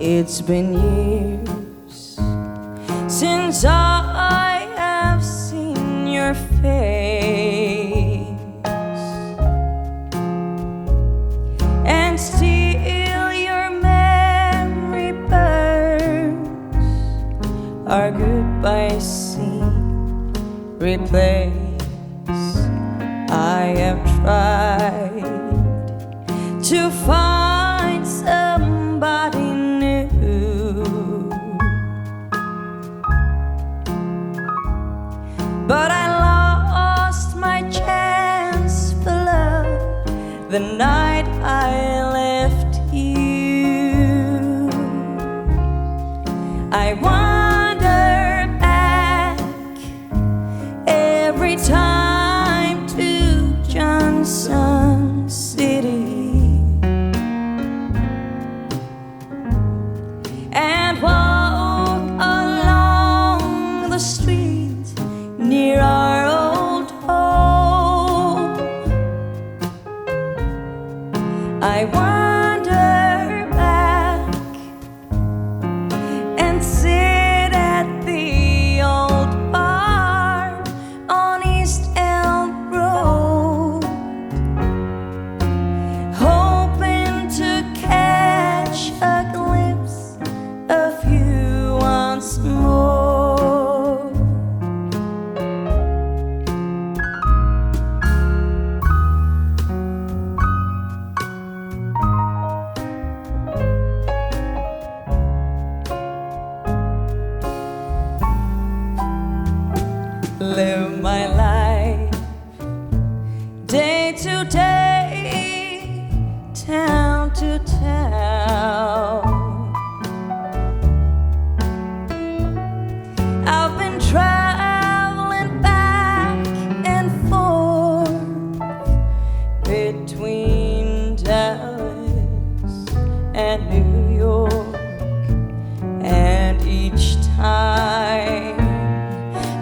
It's been years since I have seen your face, and still your memory burns. Our goodbye scene replace. I have tried to find somebody new, but I lost my chance for love the night I left you. I wander back every time to Johnson City, and walk along the street near our old home. I wander back and sit at the old bar on East Elm Road, hoping to catch a glimpse of you once more. Live my life day to day, town to town. I've been traveling back and forth between Dallas and New York, and each time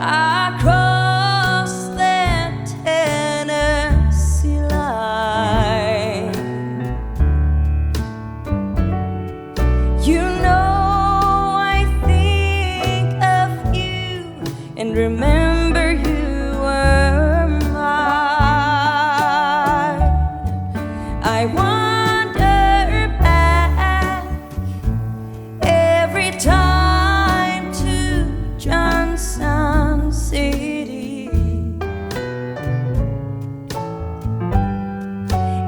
I cross that Tennessee line, you know I think of you and remember you were mine. I wander back every time to Johnson City,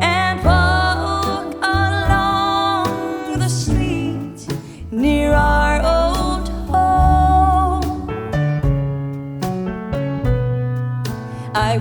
and walk along the street near our old home. I